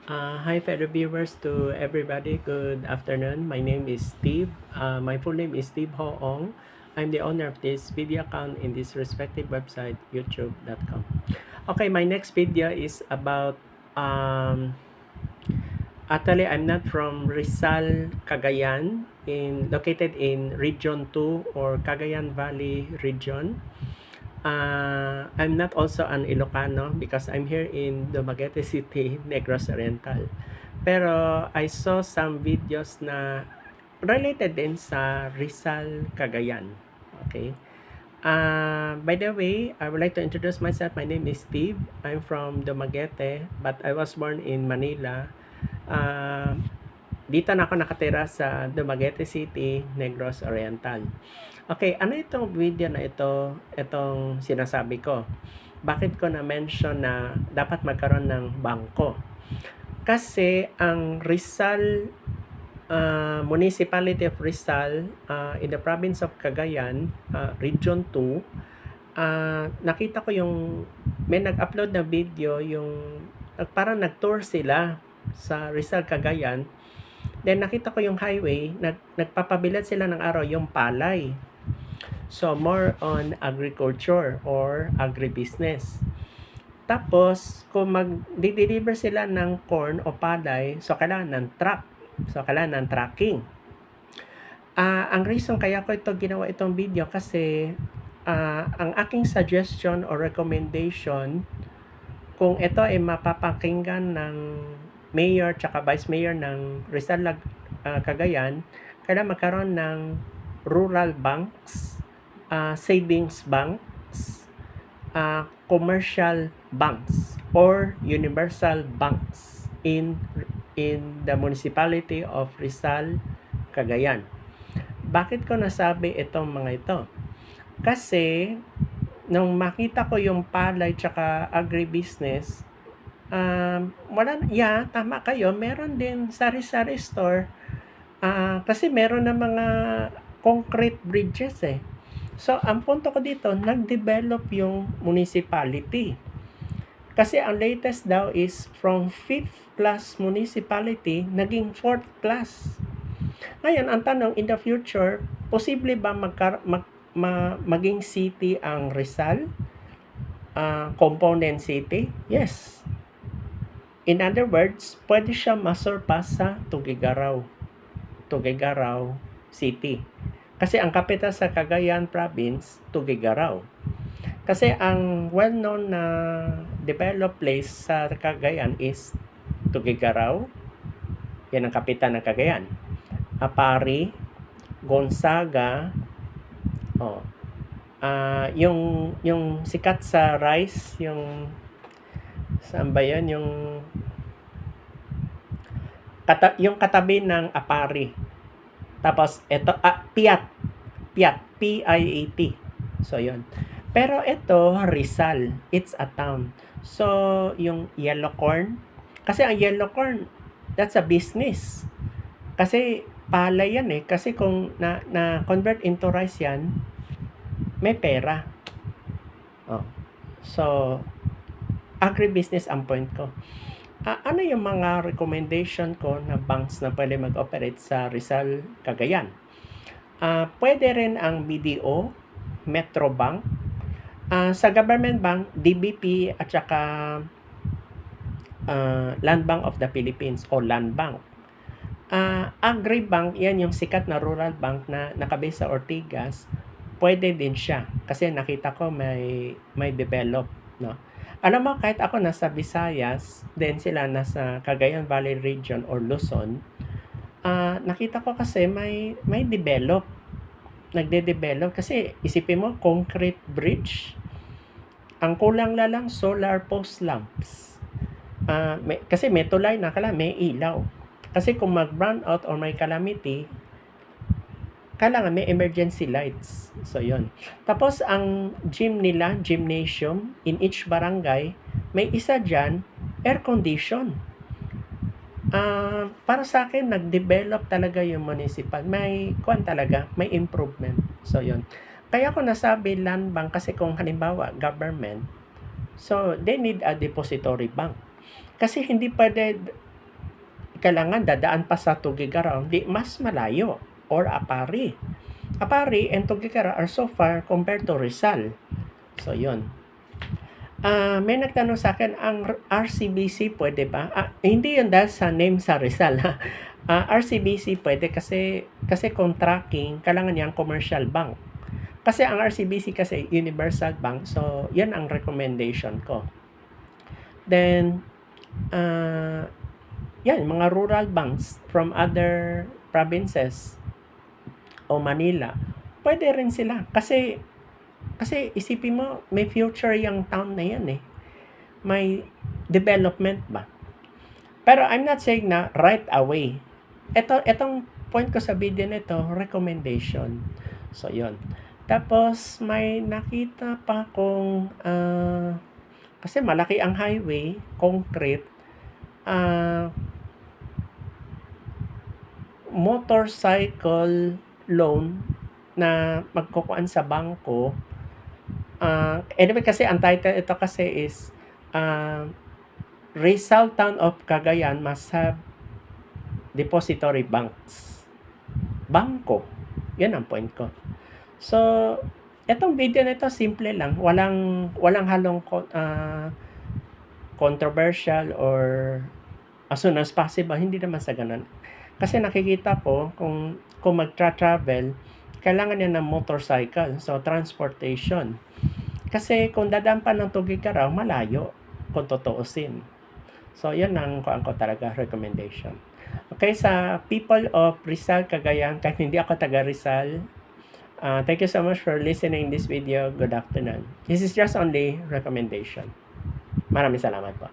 Hi, fellow viewers, to everybody. Good afternoon. My name is Steve. My full name is Steve Hoong. I'm the owner of this video account in this respective website, youtube.com. Okay, my next video is about, actually, I'm not from Rizal, Cagayan, located in Region 2 or Cagayan Valley region. I'm not also an Ilocano because I'm here in Dumaguete City, Negros Oriental. Pero I saw some videos na related din sa Rizal, Cagayan. Okay. By the way, I would like to introduce myself. My name is Steve. I'm from Dumaguete, but I was born in Manila. Uh, Dito na ako nakatira sa Dumaguete City, Negros Oriental. Okay, ano itong video na ito, itong sinasabi ko? Bakit ko na-mention na dapat magkaroon ng bangko? Kasi ang Rizal, Municipality of Rizal, in the province of Cagayan, Region 2, nakita ko may nag-upload na video, parang nag-tour sila sa Rizal, Cagayan. Then nakita ko yung highway, nagpapabilad sila ng araw yung palay. So, more on agriculture or agribusiness. Tapos, kung mag-deliver sila ng corn o palay, so kailangan ng truck. So, kailangan ng tracking. Ang reason kaya ko ginawa itong video kasi ang aking suggestion or recommendation, kung ito ay mapapakinggan ng mayor tsaka vice mayor ng Rizal, Cagayan, kailangan magkaroon ng rural banks, savings banks, commercial banks, or universal banks in the municipality of Rizal, Cagayan. Bakit ko nasabi itong mga ito? Kasi nung makita ko yung palay tsaka agribusiness, tama kayo, meron din sari-sari store, kasi meron na mga concrete bridges eh. So, ang punto ko dito, nag-develop yung municipality. Kasi ang latest daw is from 5th class municipality, naging 4th class. Ngayon, ang tanong, in the future, posible ba maging city ang Rizal? Component city? Yes. In other words, pwede siya masurpass sa Tuguegarao City. Kasi ang capital sa Cagayan Province, Tuguegarao. Kasi ang well-known na developed place sa Cagayan is Tuguegarao. Yan ang kapital ng Cagayan. Apari, Gonzaga, yung sikat sa rice, saan ba yan? Yung katabi ng Apari. Tapos, ito, Piat, P-I-A-T. So, yun. Pero ito, Rizal, it's a town. So, yung yellow corn, kasi ang yellow corn, that's a business. Kasi, palay yan eh. Kasi kung na-convert into rice yan, may pera. So, agribusiness ang point ko. Ano yung mga recommendation ko na banks na pwede mag-operate sa Rizal, Cagayan? Pwede rin ang BDO, Metrobank, sa government bank, DBP at saka Land Bank of the Philippines o Land Bank. Agribank, yan yung sikat na rural bank na nakabase sa Ortigas, pwede din siya kasi nakita ko may develop, no? Alam mo, kahit ako nasa Visayas, then sila nasa Cagayan Valley region or Luzon, nakita ko kasi may develop, nagde-develop kasi isipin mo, concrete bridge, ang kulang lang solar post lamps. Kasi may tulay na, may ilaw. Kasi kung mag-brown out or may calamity, kailangan may emergency lights. So, yun. Tapos, ang gym nila, gymnasium, in each barangay, may isa dyan, air condition. Para sa akin, nag-develop talaga yung municipal. May improvement. So, yun. Kaya ko nasabi land bank kasi kung halimbawa, government, so, they need a depository bank. Kasi hindi pwede kailangan dadaan pa sa Tuguegarao, di mas malayo, or Apari. Apari and Tuguegarao are so far compared to Rizal. So, yun. May nagtanong sa akin, ang RCBC pwede ba? Hindi yun dahil sa name sa Rizal. RCBC pwede kasi kung tracking, kailangan niyang commercial bank. Kasi ang RCBC kasi universal bank, so yan ang recommendation ko. Then, yan, mga rural banks from other provinces o Manila, pwede rin sila. Kasi isipin mo, may future yung town na yan eh. May development ba? Pero I'm not saying na right away. Etong point ko sa video nito, recommendation. So, yon. Tapos, may nakita pa kong, kasi malaki ang highway, concrete, motorcycle loan na magkukuan sa bangko. Anyway, kasi ang title ito kasi is Rizal Town of Cagayan must have depository banks. Bangko. Yan ang point ko. So, etong video nito simple lang. Walang halong controversial or as soon as possible. Hindi naman sa ganun. Kasi nakikita ko kung magtra-travel, kailangan niya ng motorcycle. So, transportation. Kasi kung dadaan pa ng Tuguegarao, malayo kung tutuusin. So, yan ang kuan ko talaga recommendation. Okay, sa people of Rizal, Cagayan, kahit hindi ako taga Rizal, thank you so much for listening this video. Good afternoon. This is just only recommendation. Maraming salamat po.